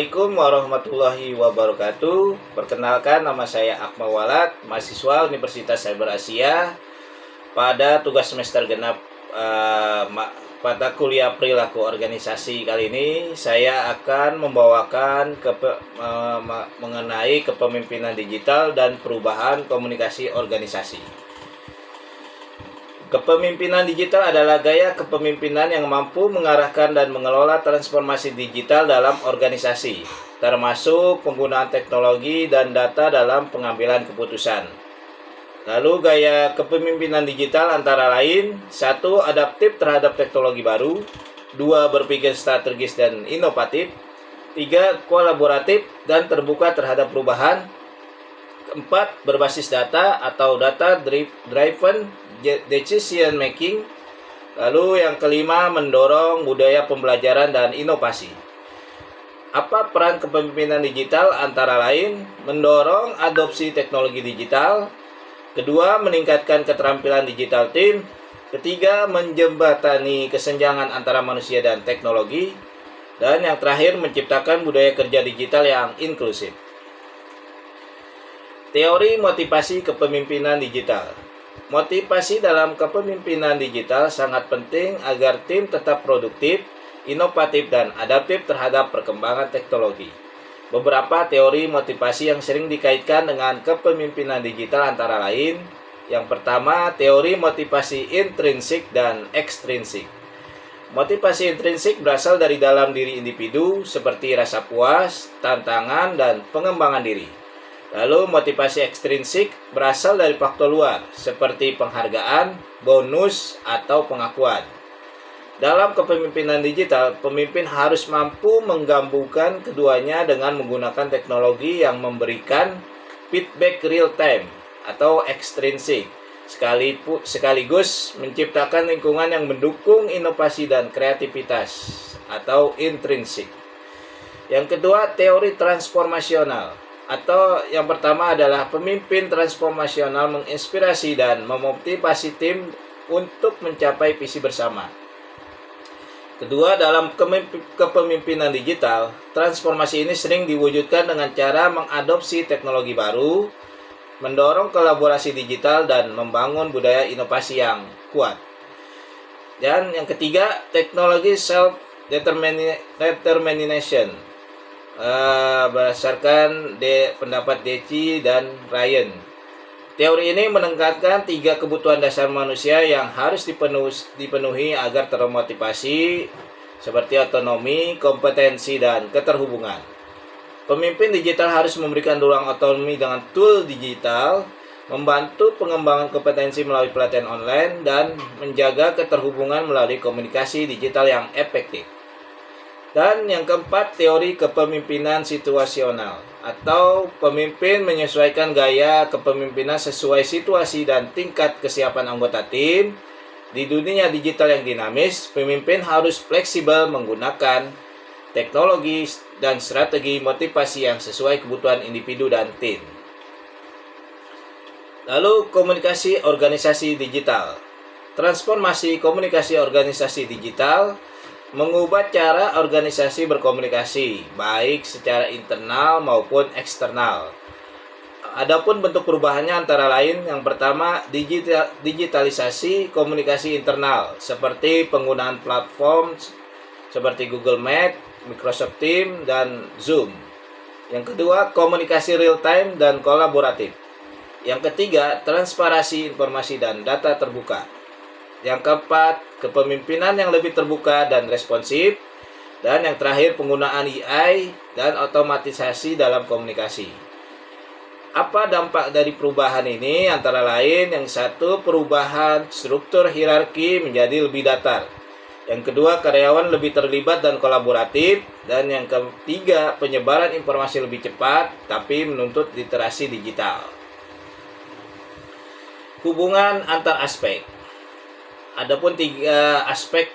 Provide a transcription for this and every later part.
Assalamualaikum warahmatullahi wabarakatuh. Perkenalkan, nama saya Akmal Walad, mahasiswa Universitas Cyber Asia. Pada tugas semester genap pada kuliah perilaku organisasi kali ini, saya akan membawakan mengenai kepemimpinan digital dan perubahan komunikasi organisasi. Kepemimpinan digital adalah gaya kepemimpinan yang mampu mengarahkan dan mengelola transformasi digital dalam organisasi, termasuk penggunaan teknologi dan data dalam pengambilan keputusan. Lalu gaya kepemimpinan digital antara lain: 1. Adaptif terhadap teknologi baru. 2. Berpikir strategis dan inovatif. 3. Kolaboratif dan terbuka terhadap perubahan. 4. Berbasis data atau data driven decision making. Lalu yang kelima, mendorong budaya pembelajaran dan inovasi. Apa peran kepemimpinan digital? Antara lain, mendorong adopsi teknologi digital. Kedua, meningkatkan keterampilan digital tim. Ketiga, menjembatani kesenjangan antara manusia dan teknologi. Dan yang terakhir, menciptakan budaya kerja digital yang inklusif. Teori motivasi kepemimpinan digital. Motivasi dalam kepemimpinan digital sangat penting agar tim tetap produktif, inovatif, dan adaptif terhadap perkembangan teknologi. Beberapa teori motivasi yang sering dikaitkan dengan kepemimpinan digital antara lain: yang pertama, teori motivasi intrinsik dan ekstrinsik. Motivasi intrinsik berasal dari dalam diri individu, seperti rasa puas, tantangan, dan pengembangan diri. Lalu motivasi ekstrinsik berasal dari faktor luar, seperti penghargaan, bonus, atau pengakuan. Dalam kepemimpinan digital, pemimpin harus mampu menggabungkan keduanya dengan menggunakan teknologi yang memberikan feedback real time atau ekstrinsik, sekaligus menciptakan lingkungan yang mendukung inovasi dan kreativitas atau intrinsik. Yang kedua, teori transformasional. Atau yang pertama adalah pemimpin transformasional menginspirasi dan memotivasi tim untuk mencapai visi bersama. Kedua, dalam kepemimpinan digital, transformasi ini sering diwujudkan dengan cara mengadopsi teknologi baru, mendorong kolaborasi digital, dan membangun budaya inovasi yang kuat. Dan yang ketiga, teknologi self-determination. Berdasarkan pendapat Deci dan Ryan. Teori ini menekankan 3 kebutuhan dasar manusia yang harus dipenuhi agar termotivasi, seperti otonomi, kompetensi, dan keterhubungan. Pemimpin digital harus memberikan ruang otonomi dengan tool digital, membantu pengembangan kompetensi melalui pelatihan online, dan menjaga keterhubungan melalui komunikasi digital yang efektif. Dan yang keempat, teori kepemimpinan situasional, atau pemimpin menyesuaikan gaya kepemimpinan sesuai situasi dan tingkat kesiapan anggota tim. Di dunia digital yang dinamis, pemimpin harus fleksibel menggunakan teknologi dan strategi motivasi yang sesuai kebutuhan individu dan tim. Lalu, komunikasi organisasi digital. Transformasi komunikasi organisasi digital mengubah cara organisasi berkomunikasi, baik secara internal maupun eksternal. Adapun bentuk perubahannya antara lain: yang pertama, digitalisasi komunikasi internal, seperti penggunaan platform seperti Google Meet, Microsoft Teams, dan Zoom. Yang kedua, komunikasi real time dan kolaboratif. Yang ketiga, transparansi informasi dan data terbuka. Yang keempat, kepemimpinan yang lebih terbuka dan responsif. Dan yang terakhir, penggunaan AI dan otomatisasi dalam komunikasi. Apa dampak dari perubahan ini? Antara lain, yang satu, perubahan struktur hierarki menjadi lebih datar. Yang kedua, karyawan lebih terlibat dan kolaboratif. Dan yang ketiga, penyebaran informasi lebih cepat tapi menuntut literasi digital. Hubungan antar aspek. Adapun 3 aspek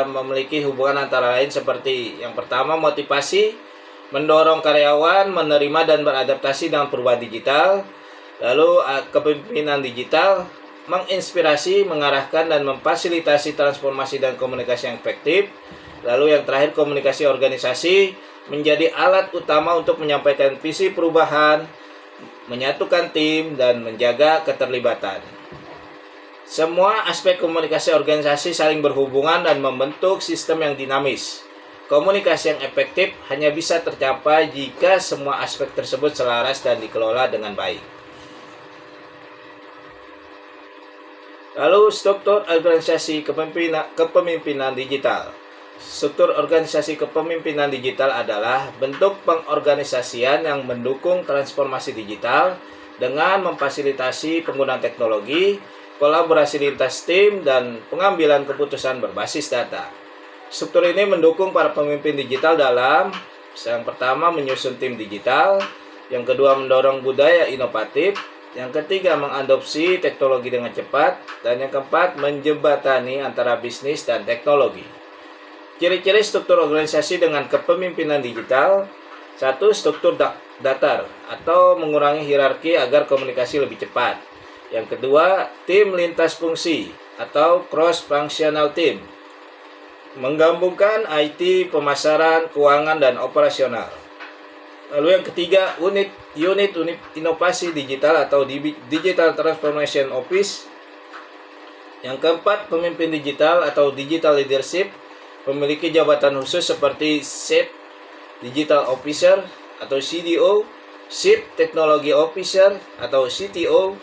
memiliki hubungan antara lain seperti: yang pertama, motivasi, mendorong karyawan menerima dan beradaptasi dengan perubahan digital. Lalu kepemimpinan digital, menginspirasi, mengarahkan, dan memfasilitasi transformasi dan komunikasi yang efektif. Lalu yang terakhir, komunikasi organisasi, menjadi alat utama untuk menyampaikan visi perubahan, menyatukan tim, dan menjaga keterlibatan. Semua aspek komunikasi organisasi saling berhubungan dan membentuk sistem yang dinamis. Komunikasi yang efektif hanya bisa tercapai jika semua aspek tersebut selaras dan dikelola dengan baik. Lalu, struktur organisasi kepemimpinan digital. Struktur organisasi kepemimpinan digital adalah bentuk pengorganisasian yang mendukung transformasi digital dengan memfasilitasi penggunaan teknologi, kolaborasi lintas tim, dan pengambilan keputusan berbasis data. Struktur ini mendukung para pemimpin digital dalam yang pertama menyusun tim digital, yang kedua mendorong budaya inovatif, yang ketiga mengadopsi teknologi dengan cepat, dan yang keempat menjembatani antara bisnis dan teknologi. Ciri-ciri struktur organisasi dengan kepemimpinan digital. 1. Struktur datar atau mengurangi hierarki agar komunikasi lebih cepat. Yang kedua, tim lintas fungsi atau cross-functional team, menggabungkan IT, pemasaran, keuangan, dan operasional. Lalu yang ketiga, unit inovasi digital atau Digital Transformation Office. Yang keempat, pemimpin digital atau Digital Leadership, memiliki jabatan khusus seperti Chief Digital Officer atau CDO, Chief Technology Officer atau CTO,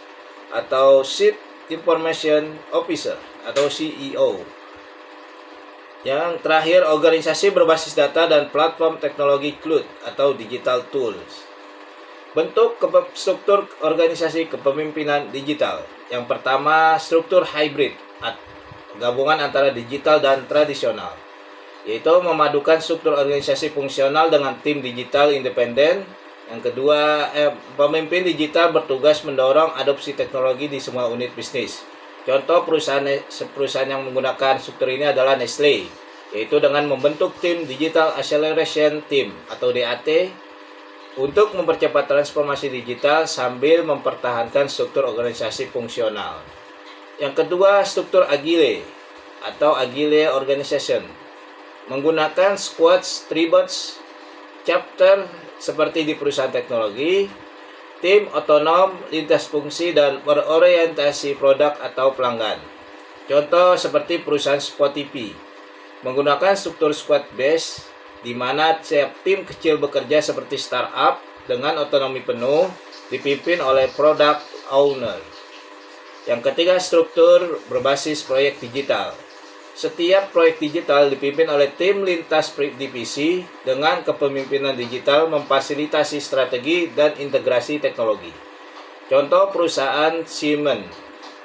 atau Chief Information Officer atau CEO. Yang terakhir, organisasi berbasis data dan platform teknologi cloud atau digital tools. Bentuk struktur organisasi kepemimpinan digital. Yang pertama, struktur hybrid, gabungan antara digital dan tradisional, yaitu memadukan struktur organisasi fungsional dengan tim digital independen. Yang kedua, pemimpin digital bertugas mendorong adopsi teknologi di semua unit bisnis. Contoh perusahaan yang menggunakan struktur ini adalah Nestle, yaitu dengan membentuk tim Digital Acceleration Team atau DAT untuk mempercepat transformasi digital sambil mempertahankan struktur organisasi fungsional. Yang kedua, struktur Agile atau Agile Organization, menggunakan squads, tribes, chapter seperti di perusahaan teknologi, tim otonom, lintas fungsi, dan berorientasi produk atau pelanggan. Contoh seperti perusahaan Spotify, menggunakan struktur squad base, di mana setiap tim kecil bekerja seperti startup dengan otonomi penuh, dipimpin oleh product owner. Yang ketiga, struktur berbasis proyek digital. Setiap proyek digital dipimpin oleh tim lintas divisi dengan kepemimpinan digital memfasilitasi strategi dan integrasi teknologi. Contoh perusahaan Siemens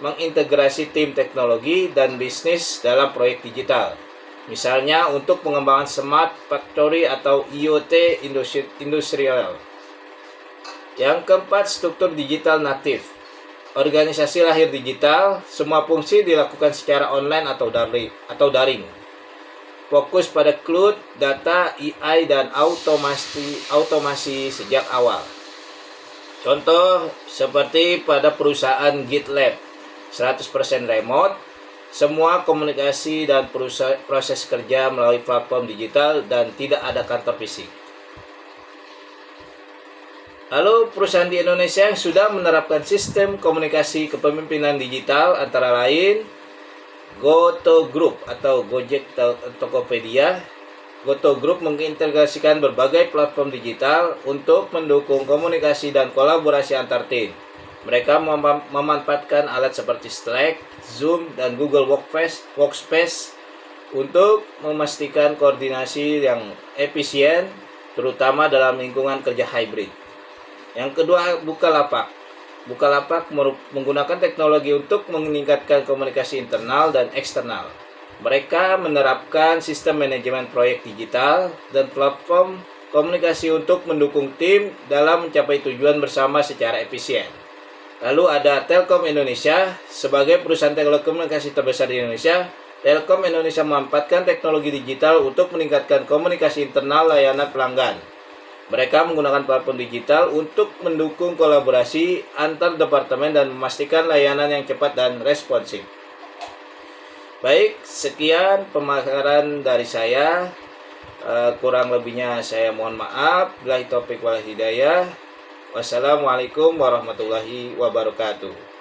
mengintegrasi tim teknologi dan bisnis dalam proyek digital. Misalnya untuk pengembangan smart factory atau IoT industrial. Yang keempat, struktur digital native. Organisasi lahir digital, semua fungsi dilakukan secara online atau daring. Fokus pada cloud, data, AI, dan automasi sejak awal. Contoh seperti pada perusahaan GitLab, 100% remote, semua komunikasi dan proses kerja melalui platform digital dan tidak ada kantor fisik. Lalu perusahaan di Indonesia yang sudah menerapkan sistem komunikasi kepemimpinan digital antara lain Goto Group atau Gojek Tokopedia. Goto Group mengintegrasikan berbagai platform digital untuk mendukung komunikasi dan kolaborasi antar tim. Mereka memanfaatkan alat seperti Slack, Zoom, dan Google Workspace untuk memastikan koordinasi yang efisien, terutama dalam lingkungan kerja hybrid. Yang kedua, Bukalapak. Bukalapak menggunakan teknologi untuk meningkatkan komunikasi internal dan eksternal. Mereka menerapkan sistem manajemen proyek digital dan platform komunikasi untuk mendukung tim dalam mencapai tujuan bersama secara efisien. Lalu ada Telkom Indonesia. Sebagai perusahaan telekomunikasi terbesar di Indonesia, Telkom Indonesia memanfaatkan teknologi digital untuk meningkatkan komunikasi internal layanan pelanggan. Mereka menggunakan platform digital untuk mendukung kolaborasi antar departemen dan memastikan layanan yang cepat dan responsif. Baik, sekian pemaparan dari saya. Kurang lebihnya saya mohon maaf. Billahi taufik wal hidayah. Wassalamualaikum warahmatullahi wabarakatuh.